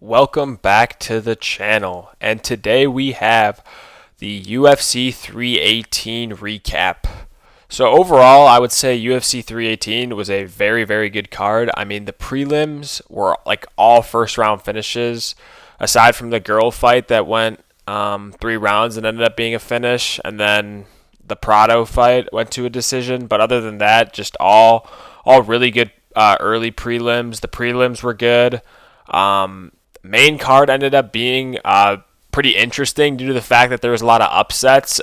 welcome back to the channel. And today we have the UFC 318 recap. So overall, I would say UFC 318 was a very, very good card. I mean, the prelims were like all first round finishes, aside from the girl fight that went 3 rounds and ended up being a finish, and then the Prado fight went to a decision. But other than that, just all really good early prelims. The prelims were good. Main card ended up being pretty interesting due to the fact that there was a lot of upsets.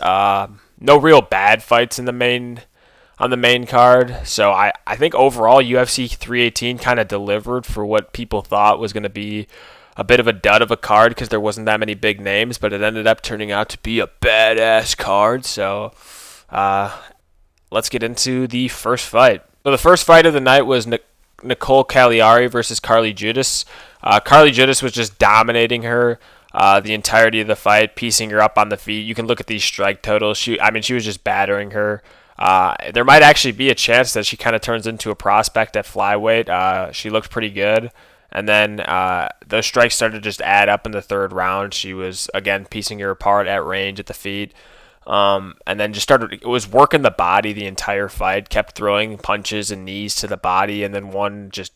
No real bad fights in the main card. So I think overall UFC 318 kind of delivered for what people thought was going to be a bit of a dud of a card because there wasn't that many big names, but it ended up turning out to be a badass card. So let's get into the first fight. So the first fight of the night was Nicole Cagliari versus Carly Judas. Carly Judas was just dominating her the entirety of the fight, piecing her up on the feet. You can look at these strike totals. She was just battering her. There might actually be a chance that she kind of turns into a prospect at flyweight. She looked pretty good. And then those strikes started to just add up in the third round. She was, again, piecing her apart at range at the feet. And then it was working the body the entire fight, kept throwing punches and knees to the body, and then one just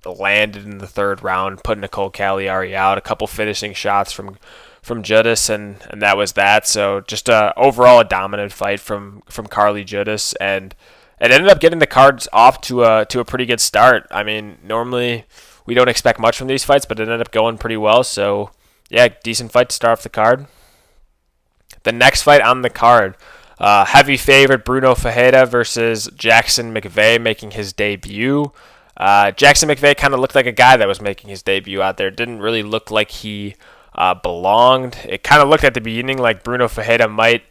landed in the third round, put Nicole Cagliari out. A couple finishing shots from Judas, and that was that. So just overall a dominant fight from Carly Judas, and it ended up getting the cards off to a pretty good start. I mean, normally we don't expect much from these fights, but it ended up going pretty well. So yeah, decent fight to start off the card. The next fight on the card, heavy favorite Bruno Ferreira versus Jackson McVeigh making his debut. Jackson McVeigh kind of looked like a guy that was making his debut out there. Didn't really look like he belonged. It kind of looked at the beginning like Bruno Ferreira might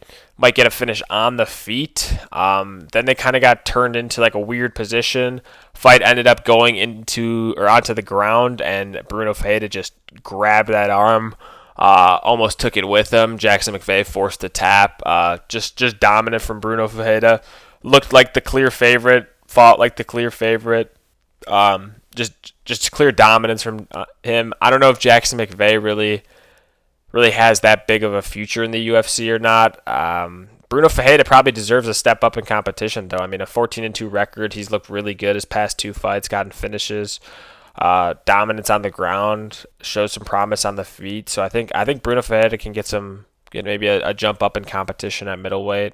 get a finish on the feet. Then they kind of got turned into like a weird position. Fight ended up going onto the ground, and Bruno Ferreira just grabbed that arm. Almost took it with him. Jackson McVeigh forced the tap. Just dominant from Bruno Ferreira. Looked like the clear favorite. Fought like the clear favorite. Just clear dominance from him. I don't know if Jackson McVeigh really has that big of a future in the UFC or not. Bruno Ferreira probably deserves a step up in competition, though. I mean, a 14-2 record. He's looked really good his past 2 fights. Gotten finishes. Dominance on the ground, shows some promise on the feet. So I think Bruno Ferreira can get maybe a jump up in competition at middleweight.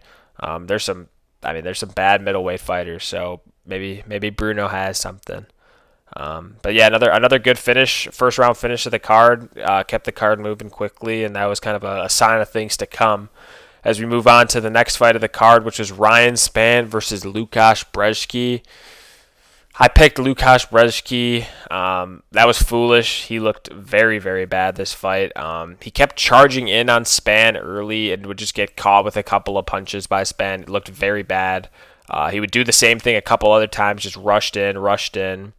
There's some bad middleweight fighters, so maybe Bruno has something. But yeah, another good finish, first round finish of the card. Kept the card moving quickly, and that was kind of a sign of things to come. As we move on to the next fight of the card, which is Ryan Spann versus Łukasz Brzeski. I picked Łukasz Brzeski. That was foolish. He looked very, very bad this fight. He kept charging in on Spann early and would just get caught with a couple of punches by Spann. It looked very bad. He would do the same thing a couple other times, just rushed in.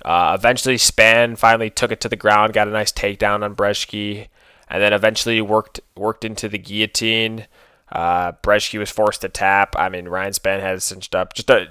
Eventually, Spann finally took it to the ground, got a nice takedown on Brzeski, and then eventually worked into the guillotine. Brzeski was forced to tap. I mean, Ryan Spann had it cinched up. Just a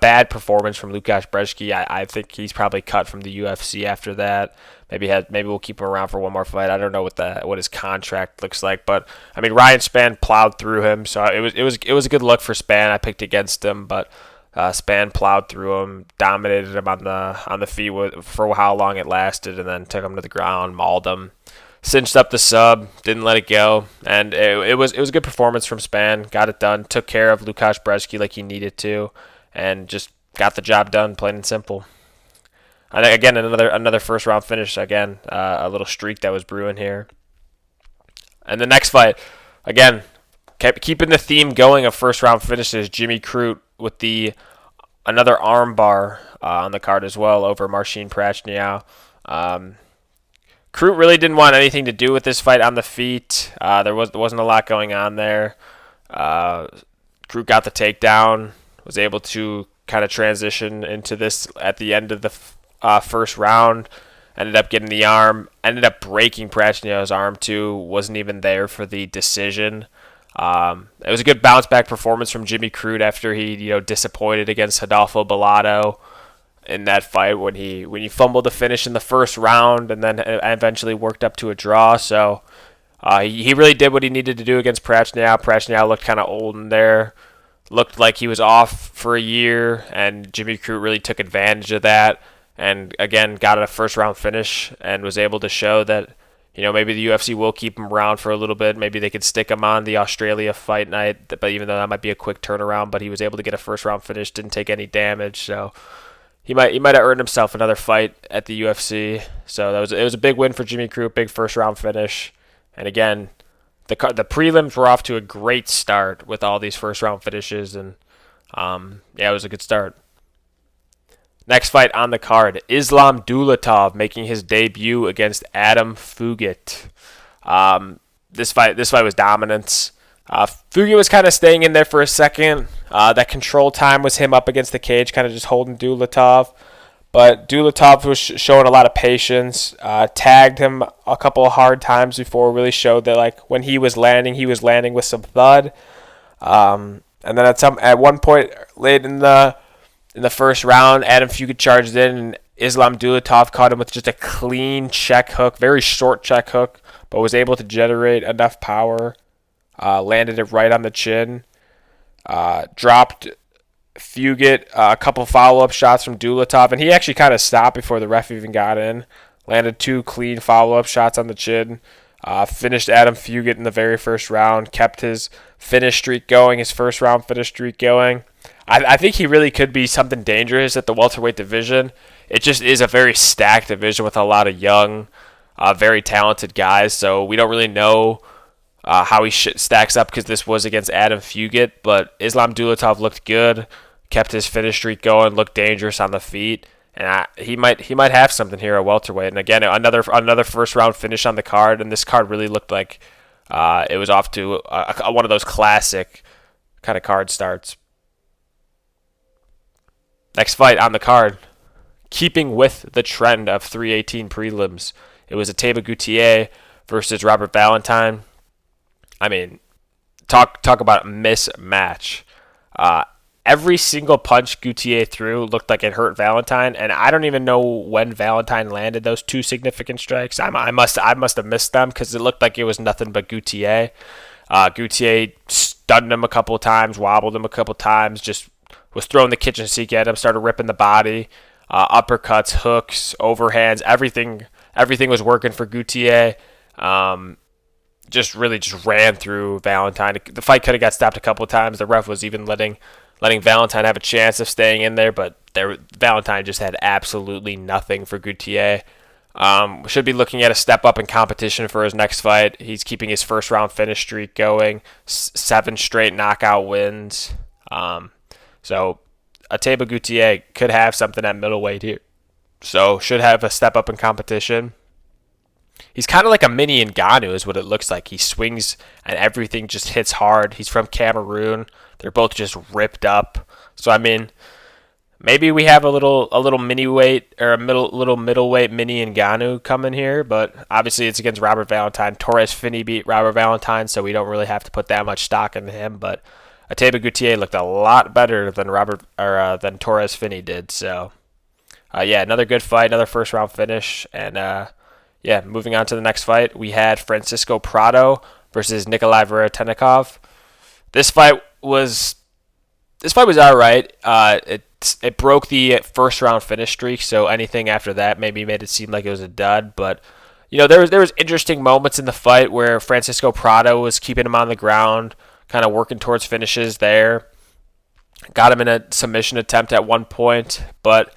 bad performance from Łukasz Brzeski. I think he's probably cut from the UFC after that. Maybe we'll keep him around for one more fight. I don't know what his contract looks like, but I mean Ryan Spann plowed through him, so it was a good look for Spann. I picked against him, but Spann plowed through him, dominated him on the feet for how long it lasted, and then took him to the ground, mauled him, cinched up the sub, didn't let it go, and it was a good performance from Spann. Got it done, took care of Łukasz Brzeski like he needed to, and just got the job done, plain and simple. And again, another first round finish. Again, a little streak that was brewing here. And the next fight, again, kept keeping the theme going of first round finishes. Jimmy Crute with another arm bar on the card as well over Marcin Prachnio. Crute really didn't want anything to do with this fight on the feet. There wasn't a lot going on there. Crute got the takedown, was able to kind of transition into this at the end of the first round. Ended up getting the arm. Ended up breaking Prachnio's arm too. Wasn't even there for the decision. It was a good bounce back performance from Jimmy Crute after he disappointed against Adolfo Bellato. in that fight when he fumbled the finish in the first round and then eventually worked up to a draw. So he really did what he needed to do against Prachniow. Prachniow looked kind of old in there. Looked like he was off for a year, and Jimmy Crute really took advantage of that. And again, got a first round finish and was able to show that, maybe the UFC will keep him around for a little bit. Maybe they could stick him on the Australia fight night, but even though that might be a quick turnaround, but he was able to get a first round finish, didn't take any damage, so he might have earned himself another fight at the UFC. So it was a big win for Jimmy Crute, big first round finish, and again, the prelims were off to a great start with all these first round finishes, and it was a good start. Next fight on the card, Islam Dulatov making his debut against Adam Fugit. This fight was dominance. Fugit was kind of staying in there for a second. That control time was him up against the cage, kind of just holding Dulatov. But Dulatov was showing a lot of patience, tagged him a couple of hard times before, really showed that like when he was landing with some thud. And then at one point late in the first round, Adam Fugit charged in, and Islam Dulatov caught him with just a clean check hook, very short check hook, but was able to generate enough power, landed it right on the chin, dropped Fugit a couple follow-up shots from Dulatov, and he actually kind of stopped before the ref even got in. Landed 2 clean follow-up shots on the chin. Finished Adam Fugit in the very first round. Kept his finish streak going, his first round finish streak going. I think he really could be something dangerous at the welterweight division. It just is a very stacked division with a lot of young, very talented guys, so we don't really know how he stacks up because this was against Adam Fugit, but Islam Dulatov looked good, kept his finish streak going, looked dangerous on the feet, and he might have something here at welterweight. And again, another first round finish on the card, and this card really looked like it was off to one of those classic kind of card starts. Next fight on the card, keeping with the trend of 318 prelims, it was Ateba Gutierrez versus Robert Valentine. I mean, talk about a mismatch. Every single punch Gutierrez threw looked like it hurt Valentine, and I don't even know when Valentine landed those 2 significant strikes. I must have missed them because it looked like it was nothing but Gutierrez. Gutierrez stunned him a couple times, wobbled him a couple times, just was throwing the kitchen sink at him, started ripping the body, uppercuts, hooks, overhands, everything was working for Gutierrez. Just ran through Valentine. The fight could have got stopped a couple of times. The ref was even letting Valentine have a chance of staying in there, but Valentine just had absolutely nothing for Gutierrez. Should be looking at a step up in competition for his next fight. He's keeping his first round finish streak going, 7 straight knockout wins. So Ateba Gutierrez could have something at middleweight here. So should have a step up in competition. He's kind of like a mini Ngannou is what it looks like. He swings and everything just hits hard. He's from Cameroon. They're both just ripped up. So I mean, maybe we have a little mini weight or a little middleweight mini Ngannou coming here, but obviously it's against Robert Valentine. Torres Finney beat Robert Valentine, so we don't really have to put that much stock into him, but Ateba Gutierrez looked a lot better than than Torres Finney did. So, another good fight, another first round finish, and moving on to the next fight, we had Francisco Prado versus Nikolai Veretennikov. This fight was all right. It broke the first round finish streak, so anything after that maybe made it seem like it was a dud. But there was interesting moments in the fight where Francisco Prado was keeping him on the ground, kind of working towards finishes there. Got him in a submission attempt at one point, but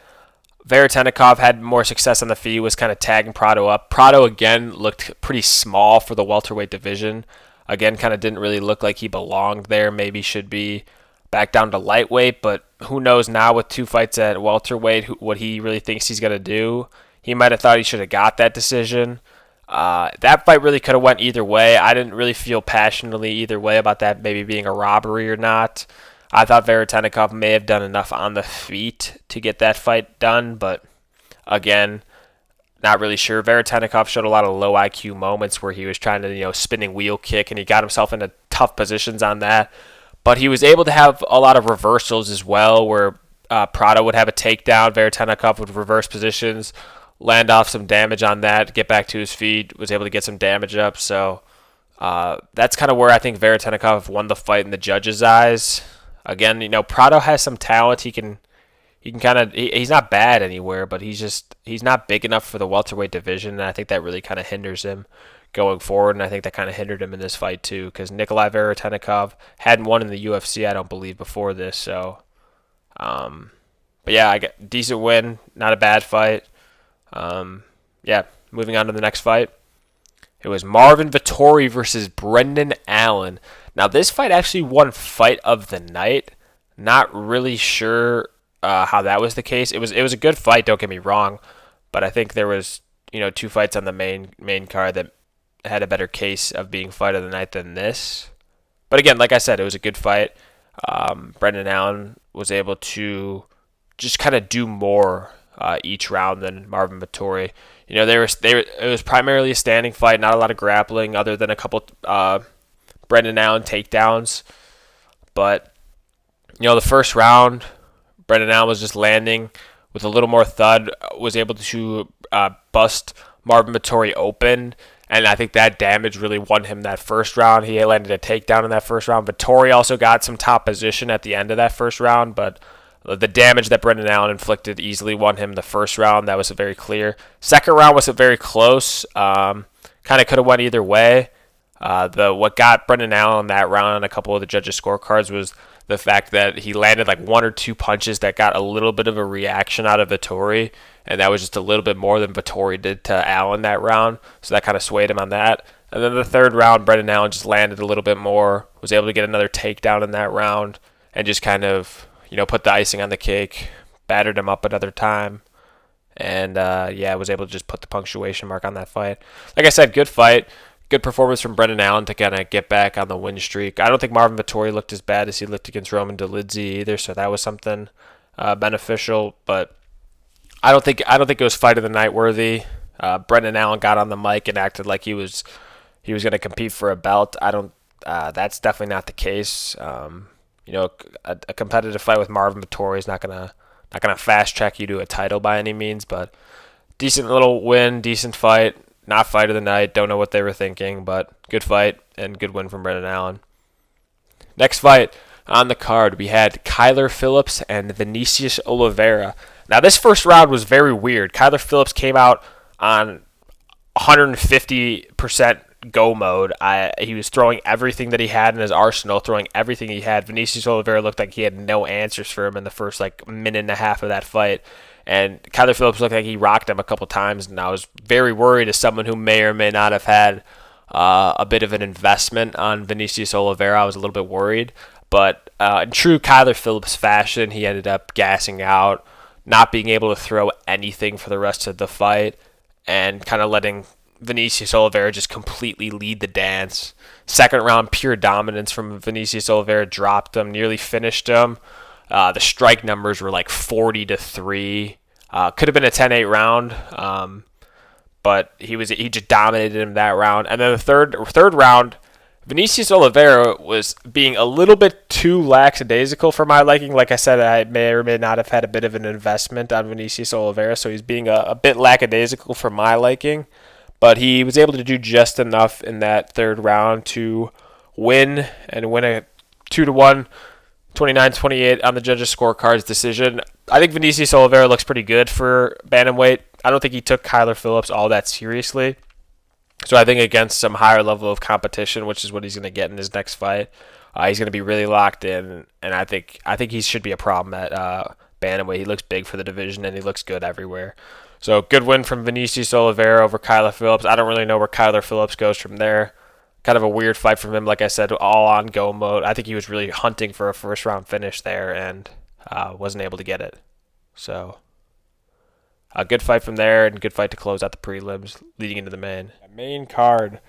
Veretennikov had more success on the feet, was kind of tagging Prado up. Prado, again, looked pretty small for the welterweight division. Again, kind of didn't really look like he belonged there. Maybe should be back down to lightweight, but who knows now with 2 fights at welterweight what he really thinks he's going to do. He might have thought he should have got that decision. That fight really could have went either way. I didn't really feel passionately either way about that maybe being a robbery or not. I thought Veretennikov may have done enough on the feet to get that fight done, but again, not really sure. Veretennikov showed a lot of low IQ moments where he was trying to, spinning wheel kick, and he got himself into tough positions on that. But he was able to have a lot of reversals as well, where Prado would have a takedown. Veretennikov would reverse positions, land off some damage on that, get back to his feet, was able to get some damage up. So that's kind of where I think Veretennikov won the fight in the judges' eyes. Again, Prado has some talent. He can kind of he's not bad anywhere, but he's not big enough for the welterweight division, and I think that really kind of hinders him going forward. And I think that kind of hindered him in this fight too, because Nikolai Veretennikov hadn't won in the UFC, I don't believe, before this. So, but yeah, I got decent win, not a bad fight. Yeah, moving on to the next fight. It was Marvin Vettori versus Brendan Allen. Now, this fight actually won Fight of the Night. Not really sure how that was the case. It was a good fight, don't get me wrong, but I think there was two fights on the main card that had a better case of being Fight of the Night than this. But again, like I said, it was a good fight. Brendan Allen was able to just kind of do more each round than Marvin Vettori. It was primarily a standing fight, not a lot of grappling, other than a couple Brendan Allen takedowns. But the first round, Brendan Allen was just landing with a little more thud, was able to bust Marvin Vettori open, and I think that damage really won him that first round. He landed a takedown in that first round. Vettori also got some top position at the end of that first round, but the damage that Brendan Allen inflicted easily won him the first round. That was very clear. Second round was very close. Kind of could have went either way. What got Brendan Allen that round on a couple of the judges' scorecards was the fact that he landed like one or two punches that got a little bit of a reaction out of Vettori, and that was just a little bit more than Vettori did to Allen that round, so that kind of swayed him on that. And then the third round, Brendan Allen just landed a little bit more, was able to get another takedown in that round, and just kind of put the icing on the cake, battered him up another time, and was able to just put the punctuation mark on that fight. Like I said, good fight. Good performance from Brendan Allen to kind of get back on the win streak. I don't think Marvin Vettori looked as bad as he looked against Roman Dolidze either, so that was something beneficial. But I don't think it was Fight of the Night worthy. Brendan Allen got on the mic and acted like he was going to compete for a belt. That's definitely not the case. A competitive fight with Marvin Vettori is not gonna fast track you to a title by any means, but decent little win, decent fight. Not Fight of the Night. Don't know what they were thinking, but good fight and good win from Brendan Allen. Next fight on the card, we had Kyler Phillips and Vinicius Oliveira. Now, this first round was very weird. Kyler Phillips came out on 150% go mode. He was throwing everything that he had in his arsenal, throwing everything he had. Vinicius Oliveira looked like he had no answers for him in the first minute and a half of that fight. And Kyler Phillips looked like he rocked him a couple times, and I was very worried as someone who may or may not have had a bit of an investment on Vinicius Oliveira. I was a little bit worried. But in true Kyler Phillips fashion, he ended up gassing out, not being able to throw anything for the rest of the fight, and kind of letting Vinicius Oliveira just completely lead the dance. Second round, pure dominance from Vinicius Oliveira, dropped him, nearly finished him. The strike numbers were like 40-3. Could have been a 10-8 round, but he just dominated him that round. And then the third round, Vinicius Oliveira was being a little bit too lackadaisical for my liking. Like I said, I may or may not have had a bit of an investment on Vinicius Oliveira, so he's being a bit lackadaisical for my liking. But he was able to do just enough in that third round to win a 2-1, 29-28 on the judges' scorecards decision. I think Vinicius Oliveira looks pretty good for bantamweight. I don't think he took Kyler Phillips all that seriously. So I think against some higher level of competition, which is what he's going to get in his next fight, he's going to be really locked in, and I think he should be a problem at bantamweight. He looks big for the division, and he looks good everywhere. So good win from Vinicius Oliveira over Kyler Phillips. I don't really know where Kyler Phillips goes from there. Kind of a weird fight from him, like I said, all on go mode. I think he was really hunting for a first round finish there and wasn't able to get it. So a good fight from there and good fight to close out the prelims leading into the main card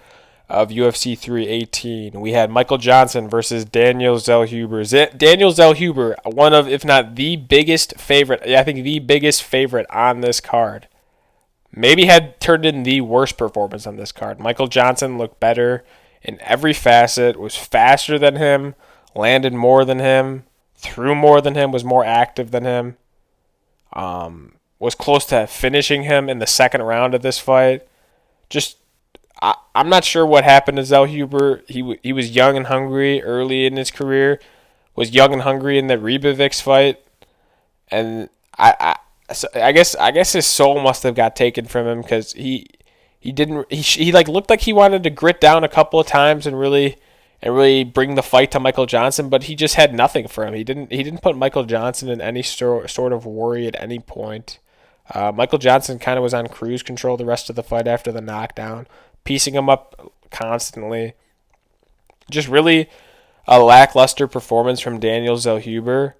of UFC 318. We had Michael Johnson versus Daniel Zellhuber. Daniel Zellhuber, one of, if not the biggest favorite, I think the biggest favorite on this card. Maybe had turned in the worst performance on this card. Michael Johnson looked better in every facet, was faster than him, landed more than him, threw more than him, was more active than him, was close to finishing him in the second round of this fight. Just, I'm not sure what happened to Zellhuber. He was young and hungry early in his career, was young and hungry in the Rebovix fight, and I guess his soul must have got taken from him because he like looked like he wanted to grit down a couple of times and really bring the fight to Michael Johnson, but he just had nothing for him. He didn't put Michael Johnson in any sort of worry at any point. Michael Johnson kind of was on cruise control the rest of the fight after the knockdown, piecing him up constantly. Just really a lackluster performance from Daniel Zellhuber.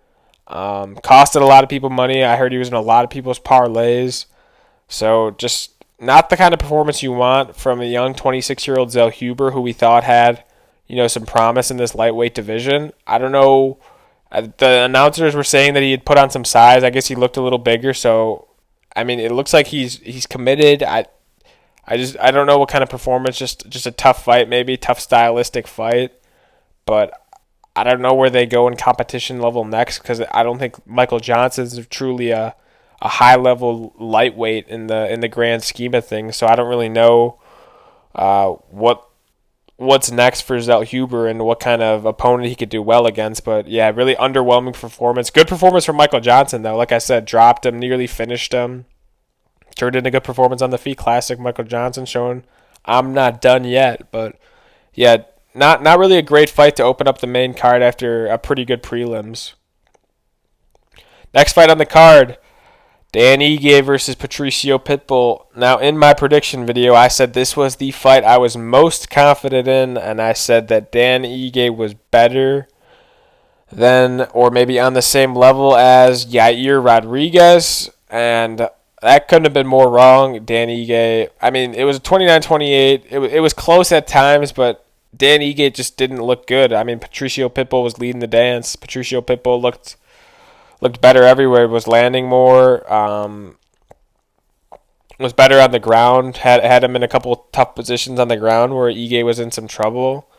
Costed a lot of people money. I heard he was in a lot of people's parlays. So just not the kind of performance you want from a young 26-year-old Zellhuber who we thought had, some promise in this lightweight division. I don't know. The announcers were saying that he had put on some size. I guess he looked a little bigger. So, I mean, it looks like he's committed. I don't know what kind of performance. Just a tough fight, maybe tough stylistic fight. But I don't know where they go in competition level next because I don't think Michael Johnson's truly a high level lightweight in the grand scheme of things. So I don't really know what's next for Zellhuber and what kind of opponent he could do well against. But yeah, really underwhelming performance. Good performance from Michael Johnson though. Like I said, dropped him, nearly finished him. Turned in a good performance on the feet. Classic Michael Johnson, showing I'm not done yet. But yeah, not really a great fight to open up the main card after a pretty good prelims. Next fight on the card, Dan Ige versus Patricio Pitbull. Now, in my prediction video, I said this was the fight I was most confident in, and I said that Dan Ige was better than, or maybe on the same level as, Yair Rodriguez, and that couldn't have been more wrong. Dan Ige, I mean, it was a 29-28. It was close at times, but Dan Ige just didn't look good. I mean, Patricio Pitbull was leading the dance. Patricio Pitbull looked better everywhere, was landing more, was better on the ground, had him in a couple tough positions on the ground where Ige was in some trouble,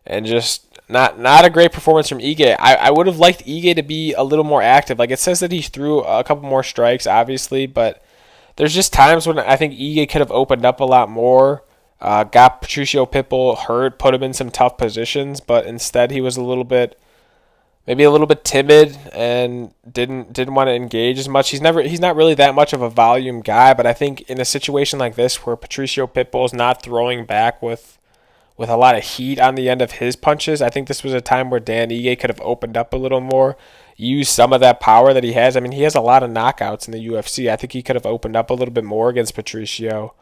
and just not a great performance from Ige. I would have liked Ige to be a little more active. Like, it says that he threw a couple more strikes, obviously, but there's just times when I think Ige could have opened up a lot more, got Patricio Pitbull hurt, put him in some tough positions, but instead he was maybe a little bit timid and didn't want to engage as much. He's not really that much of a volume guy, but I think in a situation like this where Patricio Pitbull is not throwing back with a lot of heat on the end of his punches, I think this was a time where Dan Ige could have opened up a little more, used some of that power that he has. I mean, he has a lot of knockouts in the UFC. I think he could have opened up a little bit more against Patricio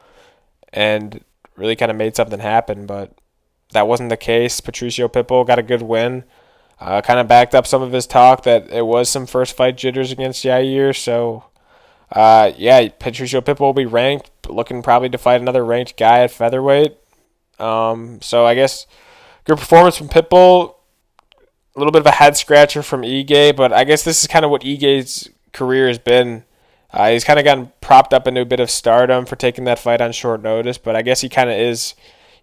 and really kind of made something happen, but that wasn't the case. Patricio Pitbull got a good win. Kind of backed up some of his talk that it was some first fight jitters against Yair. So, yeah, Patricio Pitbull will be ranked, looking probably to fight another ranked guy at featherweight. So I guess good performance from Pitbull. A little bit of a head scratcher from Ige, but I guess this is kind of what Ige's career has been. He's kind of gotten propped up into a bit of stardom for taking that fight on short notice, but I guess he kind of is,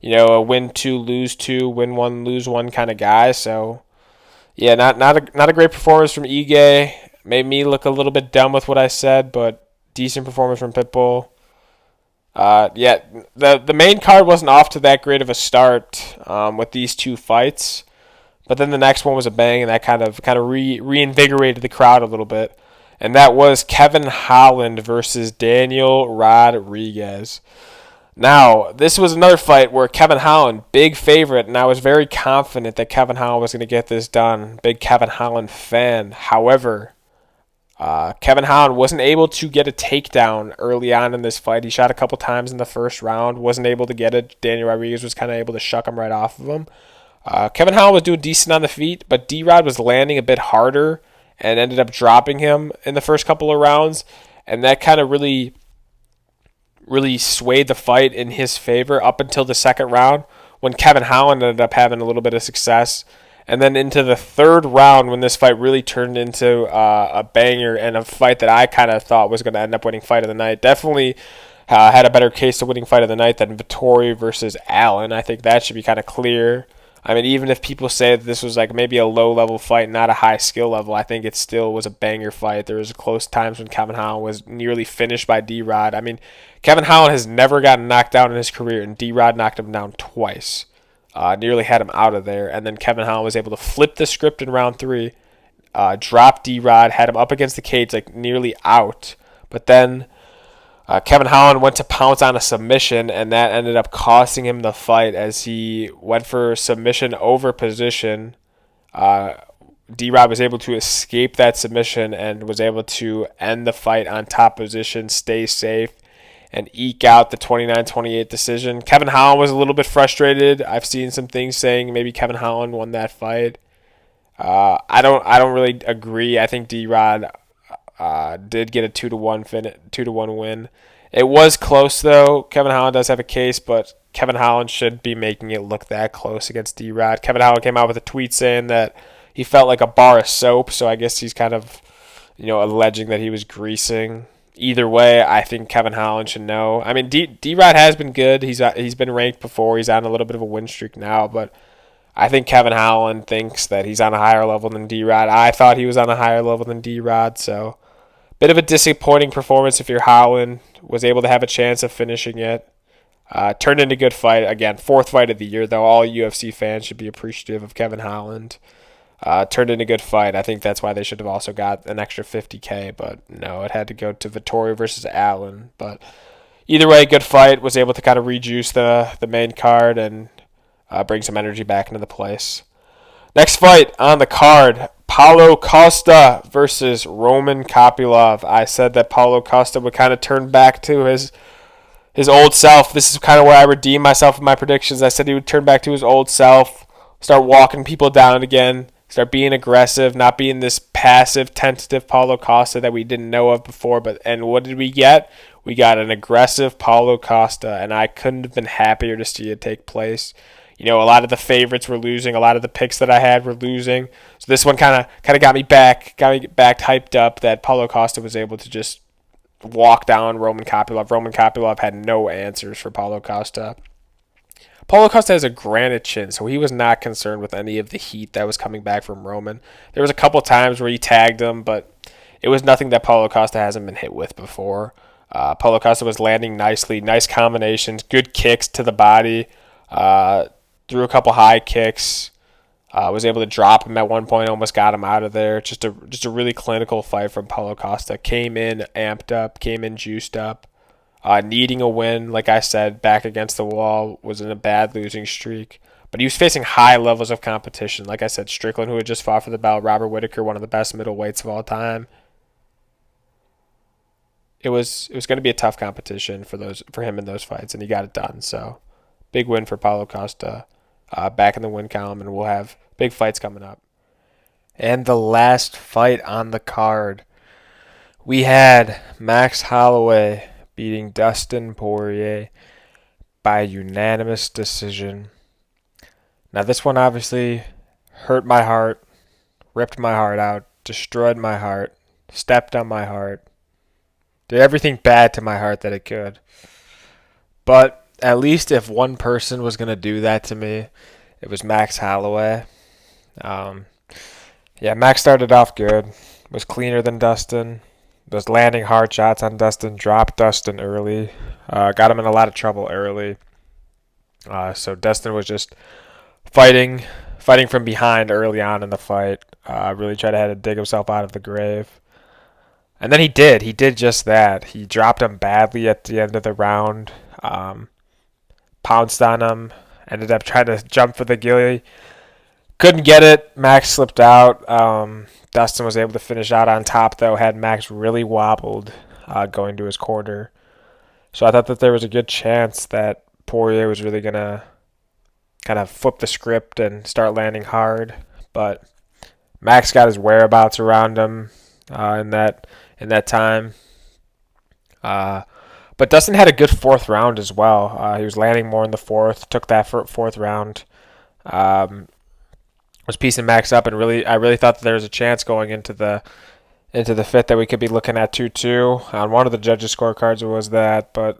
a win two, lose two, win one, lose one kind of guy. So, yeah, not a great performance from Ige. Made me look a little bit dumb with what I said, but decent performance from Pitbull. Yeah, the main card wasn't off to that great of a start with these two fights, but then the next one was a bang, and that kind of reinvigorated the crowd a little bit. And that was Kevin Holland versus Daniel Rodriguez. Now, this was another fight where Kevin Holland, big favorite, and I was very confident that Kevin Holland was going to get this done. Big Kevin Holland fan. However, Kevin Holland wasn't able to get a takedown early on in this fight. He shot a couple times in the first round, wasn't able to get it. Daniel Rodriguez was kind of able to shuck him right off of him. Kevin Holland was doing decent on the feet, but D-Rod was landing a bit harder and ended up dropping him in the first couple of rounds, and that kind of really swayed the fight in his favor up until the second round when Kevin Holland ended up having a little bit of success. And then into the third round when this fight really turned into a banger and a fight that I kind of thought was going to end up winning fight of the night. Definitely had a better case to winning fight of the night than Vettori versus Allen. I think that should be kind of clear. I mean, even if people say that this was like maybe a low-level fight, not a high skill level, I think it still was a banger fight. There was close times when Kevin Holland was nearly finished by D-Rod. I mean, Kevin Holland has never gotten knocked down in his career, and D-Rod knocked him down twice. Nearly had him out of there, and then Kevin Holland was able to flip the script in round 3, drop D-Rod, had him up against the cage, like nearly out. But then Kevin Holland went to pounce on a submission, and that ended up costing him the fight as he went for submission over position. D-Rod was able to escape that submission and was able to end the fight on top position, stay safe, and eke out the 29-28 decision. Kevin Holland was a little bit frustrated. I've seen some things saying maybe Kevin Holland won that fight. I don't really agree. I think D-Rod did get a 2-1 win. It was close though. Kevin Holland does have a case, but Kevin Holland should be making it look that close against D-Rod. Kevin Holland came out with a tweet saying that he felt like a bar of soap, so I guess he's kind of, alleging that he was greasing. Either way, I think Kevin Holland should know. I mean, D-Rod has been good. He's been ranked before. He's on a little bit of a win streak now, but I think Kevin Holland thinks that he's on a higher level than D-Rod. I thought he was on a higher level than D-Rod, so bit of a disappointing performance if you're Holland. Was able to have a chance of finishing it. Turned into a good fight. Again, 4th fight of the year, though. All UFC fans should be appreciative of Kevin Holland. Turned into a good fight. I think that's why they should have also got an extra $50K, but no, it had to go to Vittorio versus Allen. But either way, good fight. Was able to kind of rejuice the main card and bring some energy back into the place. Next fight on the card, Paulo Costa versus Roman Kopylov. I said that Paulo Costa would kind of turn back to his old self. This is kind of where I redeemed myself in my predictions. I said he would turn back to his old self, start walking people down again, start being aggressive, not being this passive, tentative Paulo Costa that we didn't know of before. And what did we get? We got an aggressive Paulo Costa, and I couldn't have been happier to see it take place. A lot of the favorites were losing. A lot of the picks that I had were losing. So this one kind of got me back hyped up that Paulo Costa was able to just walk down Roman Kopylov. Roman Kopylov had no answers for Paulo Costa. Paulo Costa has a granite chin, so he was not concerned with any of the heat that was coming back from Roman. There was a couple times where he tagged him, but it was nothing that Paulo Costa hasn't been hit with before. Paulo Costa was landing nicely, nice combinations, good kicks to the body. Threw a couple high kicks, was able to drop him at one point, almost got him out of there. Just a really clinical fight from Paulo Costa. Came in amped up, came in juiced up, needing a win. Like I said, back against the wall, was in a bad losing streak. But he was facing high levels of competition. Like I said, Strickland, who had just fought for the belt, Robert Whittaker, one of the best middleweights of all time. It was going to be a tough competition for him in those fights, and he got it done. So big win for Paulo Costa. Back in the win column, and we'll have big fights coming up. And the last fight on the card, we had Max Holloway beating Dustin Poirier by unanimous decision. Now this one obviously hurt my heart, ripped my heart out, destroyed my heart, stepped on my heart, did everything bad to my heart that it could. But at least if one person was going to do that to me, it was Max Holloway. Max started off good, was cleaner than Dustin, was landing hard shots on Dustin, dropped Dustin early, got him in a lot of trouble early. So Dustin was just fighting from behind early on in the fight, really tried to dig himself out of the grave. And then he did just that. He dropped him badly at the end of the round. Pounced on him, ended up trying to jump for the gilly. Couldn't get it. Max slipped out. Dustin was able to finish out on top, though. Had Max really wobbled going to his corner. So I thought that there was a good chance that Poirier was really going to kind of flip the script and start landing hard. But Max got his whereabouts around him in that time. But Dustin had a good 4th round as well. He was landing more in the 4th, took that 4th round, was piecing Max up, and I really thought that there was a chance going into the 5th that we could be looking at 2-2. On one of the judges' scorecards it was that, but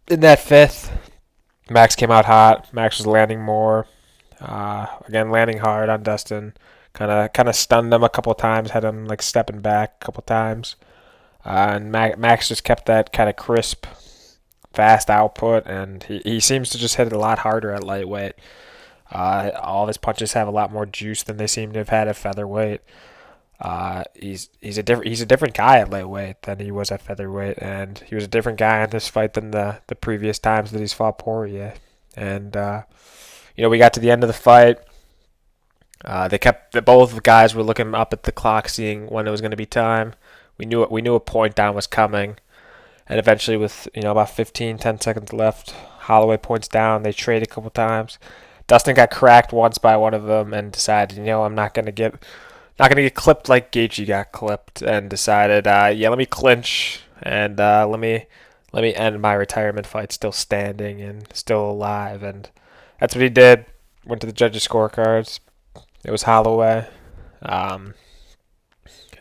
in that 5th, Max came out hot. Max was landing more, Again, landing hard on Dustin. Kind of stunned him a couple times, had him like stepping back a couple times. And Max just kept that kind of crisp, fast output, and he seems to just hit it a lot harder at lightweight. All of his punches have a lot more juice than they seem to have had at featherweight. He's a different guy at lightweight than he was at featherweight, and he was a different guy in this fight than the previous times that he's fought Poirier. And we got to the end of the fight. Both the guys were looking up at the clock, seeing when it was going to be time. We knew a point down was coming, and eventually, with about 10 seconds left, Holloway points down. They trade a couple times. Dustin got cracked once by one of them and decided, I'm not gonna get clipped like Gaethje got clipped, and decided, let me clinch and let me end my retirement fight still standing and still alive, and that's what he did. Went to the judges' scorecards. It was Holloway, and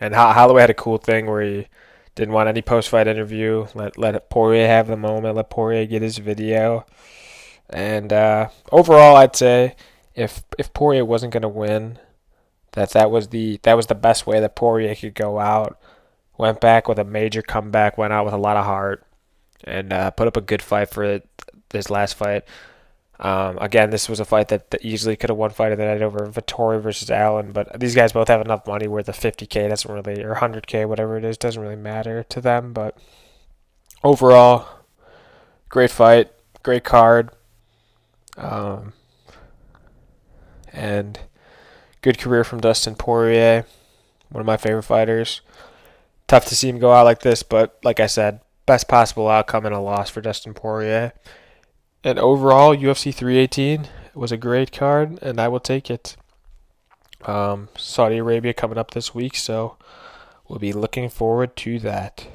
Holloway had a cool thing where he didn't want any post-fight interview. Let Poirier have the moment. Let Poirier get his video. And overall, I'd say if Poirier wasn't going to win, that was the best way that Poirier could go out. Went back with a major comeback. Went out with a lot of heart, and put up a good fight for this last fight. Again, this was a fight that easily could have won fight of the night over Vettori versus Allen, but these guys both have enough money where the 50K doesn't really, or 100K, whatever it is, doesn't really matter to them. But overall, great fight, great card, and good career from Dustin Poirier, one of my favorite fighters. Tough to see him go out like this, but like I said, best possible outcome and a loss for Dustin Poirier. And overall, UFC 318 was a great card, and I will take it. Saudi Arabia coming up this week, so we'll be looking forward to that.